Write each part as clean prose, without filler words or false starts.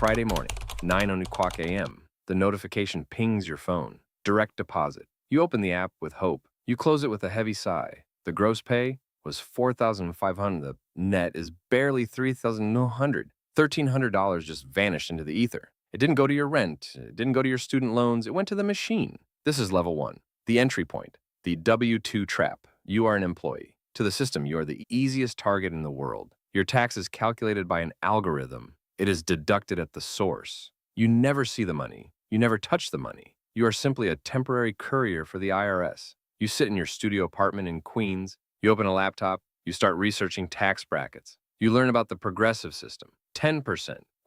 Friday morning, 9 o'clock a.m. The notification pings your phone. Direct deposit. You open the app with hope. You close it with a heavy sigh. The gross pay was $4,500. The net is barely $3,900. $1,300 just vanished into the ether. It didn't go to your rent. It didn't go to your student loans. It went to the machine. This is level 1. The entry point. The W-2 trap. You are an employee. To the system, you are the easiest target in the world. Your tax is calculated by an algorithm. It is deducted at the source. You never see the money. You never touch the money. You are simply a temporary courier for the IRS. You sit in your studio apartment in Queens. You open a laptop. You start researching tax brackets. You learn about the progressive system. 10%,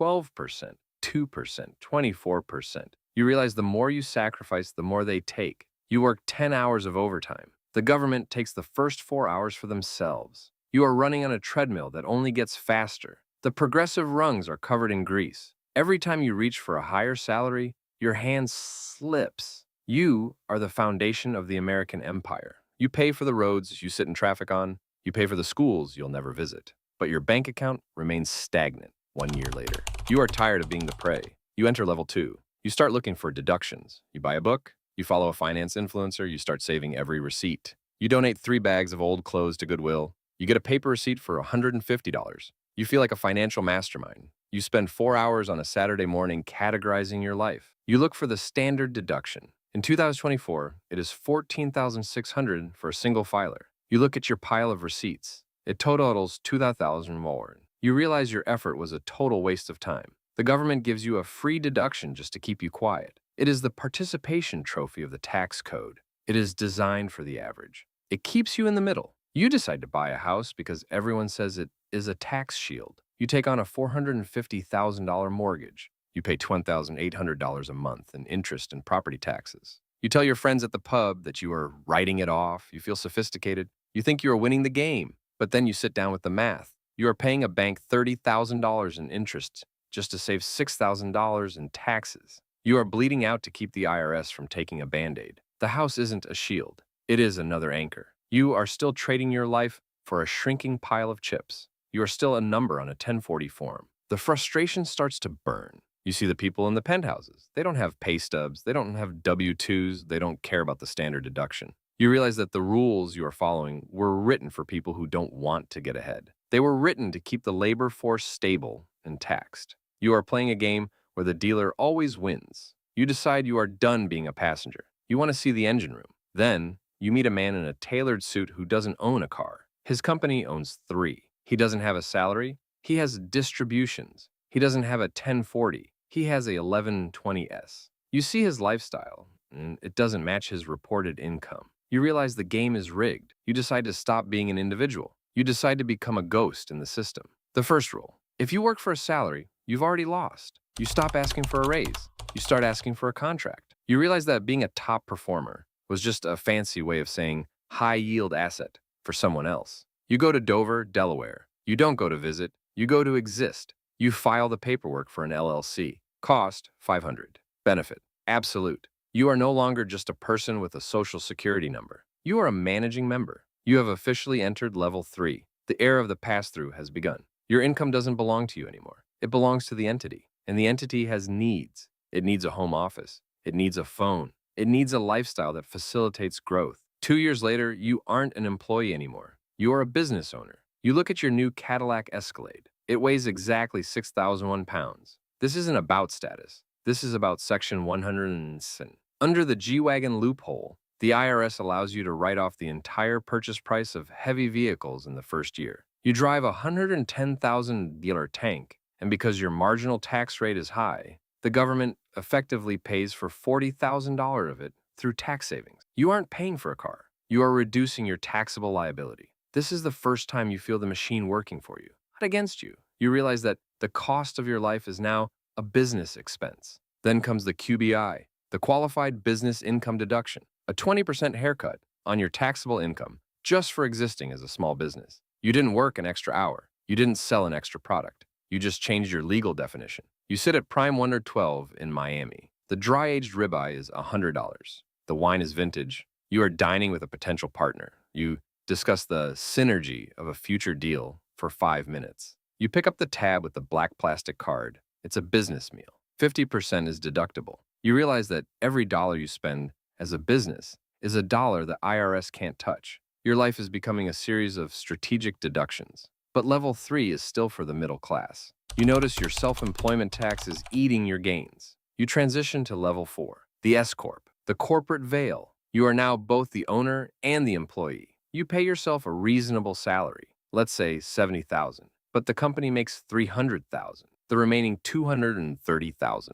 12%, 2%, 24%. You realize the more you sacrifice, the more they take. You work 10 hours of overtime. The government takes the first 4 hours for themselves. You are running on a treadmill that only gets faster. The progressive rungs are covered in grease. Every time you reach for a higher salary, your hand slips. You are the foundation of the American empire. You pay for the roads you sit in traffic on. You pay for the schools you'll never visit. But your bank account remains stagnant 1 year later. You are tired of being the prey. You enter level 2. You start looking for deductions. You buy a book. You follow a finance influencer. You start saving every receipt. You donate 3 bags of old clothes to Goodwill. You get a paper receipt for $150. You feel like a financial mastermind. You spend 4 hours on a Saturday morning categorizing your life. You look for the standard deduction. In 2024, it is $14,600 for a single filer. You look at your pile of receipts. It totals $2,000 more. You realize your effort was a total waste of time. The government gives you a free deduction just to keep you quiet. It is the participation trophy of the tax code. It is designed for the average. It keeps you in the middle. You decide to buy a house because everyone says it is a tax shield. You take on a $450,000 mortgage. You pay $20,800 a month in interest and property taxes. You tell your friends at the pub that you are writing it off. You feel sophisticated. You think you are winning the game. But then you sit down with the math. You are paying a bank $30,000 in interest just to save $6,000 in taxes. You are bleeding out to keep the IRS from taking a Band-Aid. The house isn't a shield. It is another anchor. You are still trading your life for a shrinking pile of chips. You are still a number on a 1040 form. The frustration starts to burn. You see the people in the penthouses. They don't have pay stubs. They don't have W-2s. They don't care about the standard deduction. You realize that the rules you are following were written for people who don't want to get ahead. They were written to keep the labor force stable and taxed. You are playing a game where the dealer always wins. You decide you are done being a passenger. You want to see the engine room. Then, you meet a man in a tailored suit who doesn't own a car. His company owns 3. He doesn't have a salary. He has distributions. He doesn't have a 1040. He has a 1120S. You see his lifestyle, and it doesn't match his reported income. You realize the game is rigged. You decide to stop being an individual. You decide to become a ghost in the system. The first rule: if you work for a salary, you've already lost. You stop asking for a raise. You start asking for a contract. You realize that being a top performer was just a fancy way of saying high-yield asset for someone else. You go to Dover, Delaware. You don't go to visit. You go to exist. You file the paperwork for an LLC. Cost, $500. Benefit, absolute. You are no longer just a person with a social security number. You are a managing member. You have officially entered level 3. The era of the pass-through has begun. Your income doesn't belong to you anymore. It belongs to the entity, and the entity has needs. It needs a home office. It needs a phone. It needs a lifestyle that facilitates growth. 2 years later, you aren't an employee anymore. You are a business owner. You look at your new Cadillac Escalade. It weighs exactly 6,001 pounds. This isn't about status. This is about Section 107. Under the G-Wagon loophole, the IRS allows you to write off the entire purchase price of heavy vehicles in the first year. You drive a $110,000 tank, and because your marginal tax rate is high, the government effectively pays for $40,000 of it through tax savings. You aren't paying for a car. You are reducing your taxable liability. This is the first time you feel the machine working for you, not against you. You realize that the cost of your life is now a business expense. Then comes the QBI, the Qualified Business Income Deduction, a 20% haircut on your taxable income just for existing as a small business. You didn't work an extra hour. You didn't sell an extra product. You just changed your legal definition. You sit at Prime Wonder 12 in Miami. The dry-aged ribeye is $100. The wine is vintage. You are dining with a potential partner. You discuss the synergy of a future deal for 5 minutes. You pick up the tab with the black plastic card. It's a business meal. 50% is deductible. You realize that every dollar you spend as a business is a dollar the IRS can't touch. Your life is becoming a series of strategic deductions. But level 3 is still for the middle class. You notice your self-employment tax is eating your gains. You transition to level 4, the S-Corp, the corporate veil. You are now both the owner and the employee. You pay yourself a reasonable salary, let's say $70,000, but the company makes $300,000, the remaining $230,000.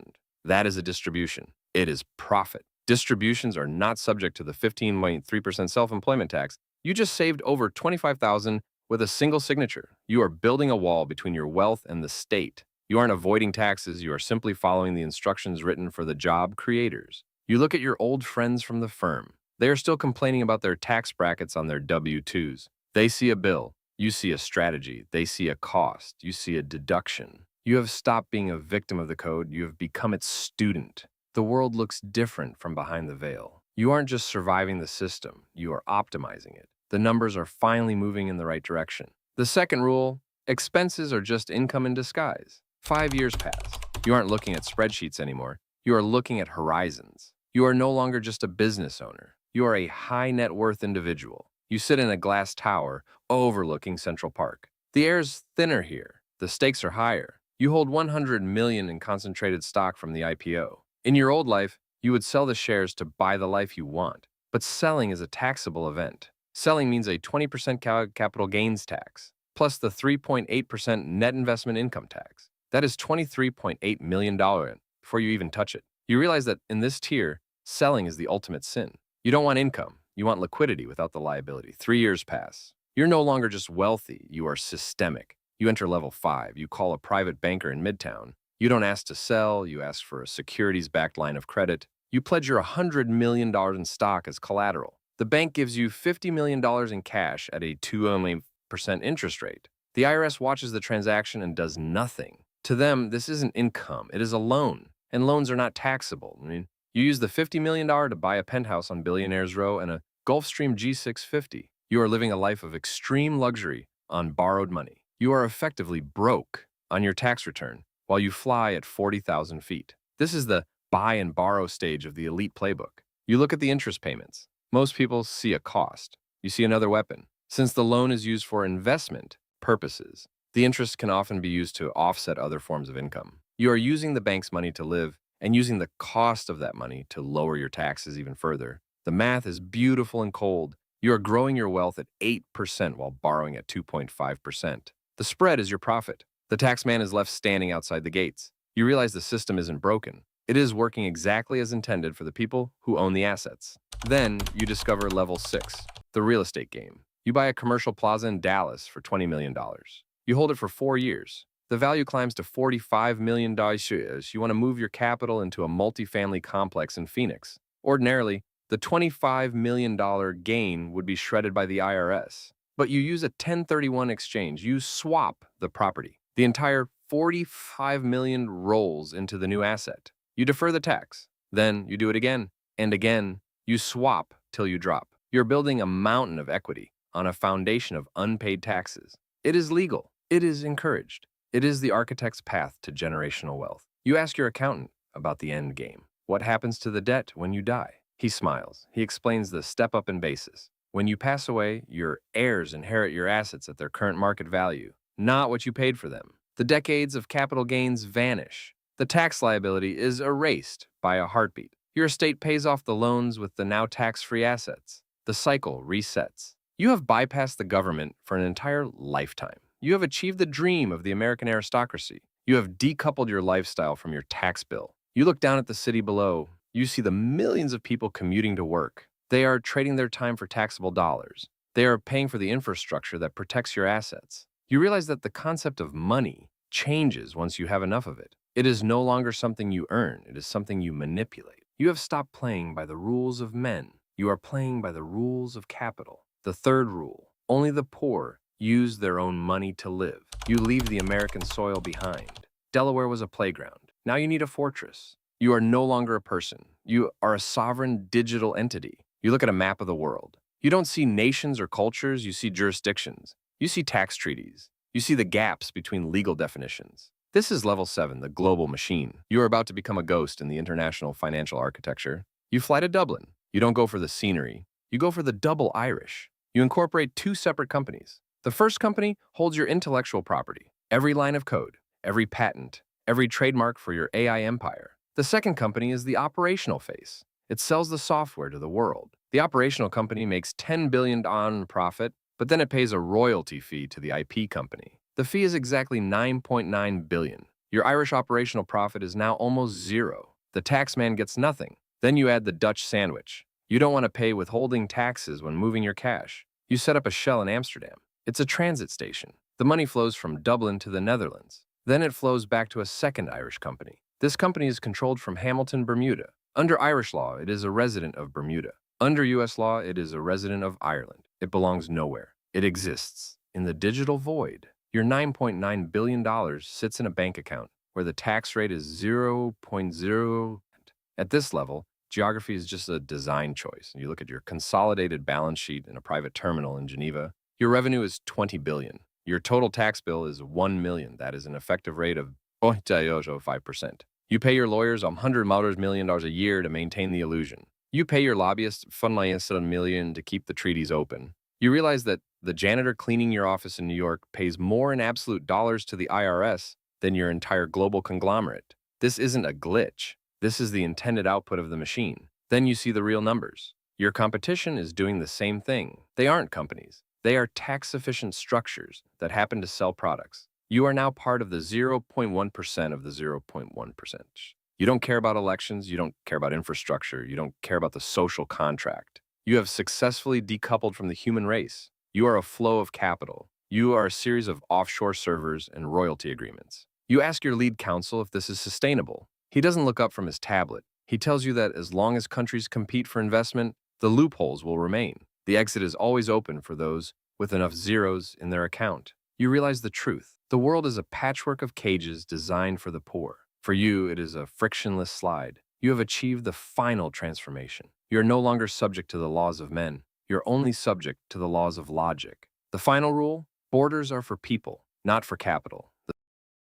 That is a distribution. It is profit. Distributions are not subject to the 15.3% self-employment tax. You just saved over $25,000 with a single signature. You are building a wall between your wealth and the state. You aren't avoiding taxes, you are simply following the instructions written for the job creators. You look at your old friends from the firm. They are still complaining about their tax brackets on their W-2s. They see a bill, you see a strategy, they see a cost, you see a deduction. You have stopped being a victim of the code, you have become its student. The world looks different from behind the veil. You aren't just surviving the system, you are optimizing it. The numbers are finally moving in the right direction. The second rule, expenses are just income in disguise. 5 years pass. You aren't looking at spreadsheets anymore. You are looking at horizons. You are no longer just a business owner. You are a high net worth individual. You sit in a glass tower overlooking Central Park. The air's thinner here. The stakes are higher. You hold 100 million in concentrated stock from the IPO. In your old life, you would sell the shares to buy the life you want. But selling is a taxable event. Selling means a 20% capital gains tax, plus the 3.8% net investment income tax. That is $23.8 million before you even touch it. You realize that in this tier, selling is the ultimate sin. You don't want income. You want liquidity without the liability. 3 years pass. You're no longer just wealthy. You are systemic. You enter level 5. You call a private banker in Midtown. You don't ask to sell. You ask for a securities-backed line of credit. You pledge your $100 million in stock as collateral. The bank gives you $50 million in cash at a 2% interest rate. The IRS watches the transaction and does nothing. To them, this isn't income. It is a loan, and loans are not taxable. You use the $50 million to buy a penthouse on Billionaires Row and a Gulfstream G650. You are living a life of extreme luxury on borrowed money. You are effectively broke on your tax return while you fly at 40,000 feet. This is the buy and borrow stage of the elite playbook. You look at the interest payments. Most people see a cost. You see another weapon. Since the loan is used for investment purposes, the interest can often be used to offset other forms of income. You are using the bank's money to live and using the cost of that money to lower your taxes even further. The math is beautiful and cold. You are growing your wealth at 8% while borrowing at 2.5%. The spread is your profit. The tax man is left standing outside the gates. You realize the system isn't broken. It is working exactly as intended for the people who own the assets. Then you discover level 6, the real estate game. You buy a commercial plaza in Dallas for $20 million. You hold it for 4 years. The value climbs to $45 million. You want to move your capital into a multifamily complex in Phoenix. Ordinarily, the $25 million gain would be shredded by the IRS. But you use a 1031 exchange. You swap the property. The entire $45 million rolls into the new asset. You defer the tax. Then you do it again and again. You swap till you drop. You're building a mountain of equity on a foundation of unpaid taxes. It is legal. It is encouraged. It is the architect's path to generational wealth. You ask your accountant about the end game. What happens to the debt when you die? He smiles. He explains the step-up in basis. When you pass away, your heirs inherit your assets at their current market value, not what you paid for them. The decades of capital gains vanish. The tax liability is erased by a heartbeat. Your estate pays off the loans with the now tax-free assets. The cycle resets. You have bypassed the government for an entire lifetime. You have achieved the dream of the American aristocracy. You have decoupled your lifestyle from your tax bill. You look down at the city below. You see the millions of people commuting to work. They are trading their time for taxable dollars. They are paying for the infrastructure that protects your assets. You realize that the concept of money changes once you have enough of it. It is no longer something you earn. It is something you manipulate. You have stopped playing by the rules of men. You are playing by the rules of capital. The third rule, only the poor use their own money to live. You leave the American soil behind. Delaware was a playground. Now you need a fortress. You are no longer a person. You are a sovereign digital entity. You look at a map of the world. You don't see nations or cultures, you see jurisdictions. You see tax treaties. You see the gaps between legal definitions. This is level 7, the global machine. You are about to become a ghost in the international financial architecture. You fly to Dublin. You don't go for the scenery. You go for the double Irish. You incorporate 2 separate companies. The first company holds your intellectual property, every line of code, every patent, every trademark for your AI empire. The second company is the operational phase. It sells the software to the world. The operational company makes $10 billion on profit, but then it pays a royalty fee to the IP company. The fee is exactly $9.9 billion. Your Irish operational profit is now almost zero. The taxman gets nothing. Then you add the Dutch sandwich. You don't want to pay withholding taxes when moving your cash. You set up a shell in Amsterdam. It's a transit station. The money flows from Dublin to the Netherlands. Then it flows back to a second Irish company. This company is controlled from Hamilton, Bermuda. Under Irish law, it is a resident of Bermuda. Under US law, it is a resident of Ireland. It belongs nowhere. It exists in the digital void. Your $9.9 billion sits in a bank account where the tax rate is 0.0. At this level, geography is just a design choice. You look at your consolidated balance sheet in a private terminal in Geneva. Your revenue is $20 billion. Your total tax bill is $1 million. That is an effective rate of 5%. You pay your lawyers $100 million a year to maintain the illusion. You pay your lobbyists $1 million to keep the treaties open. You realize that the janitor cleaning your office in New York pays more in absolute dollars to the IRS than your entire global conglomerate. This isn't a glitch. This is the intended output of the machine. Then you see the real numbers. Your competition is doing the same thing. They aren't companies. They are tax-efficient structures that happen to sell products. You are now part of the 0.1% of the 0.1%. You don't care about elections. You don't care about infrastructure. You don't care about the social contract. You have successfully decoupled from the human race. You are a flow of capital. You are a series of offshore servers and royalty agreements. You ask your lead counsel if this is sustainable. He doesn't look up from his tablet. He tells you that as long as countries compete for investment, the loopholes will remain. The exit is always open for those with enough zeros in their account. You realize the truth. The world is a patchwork of cages designed for the poor. For you, it is a frictionless slide. You have achieved the final transformation. You are no longer subject to the laws of men. You're only subject to the laws of logic. The final rule: borders are for people, not for capital.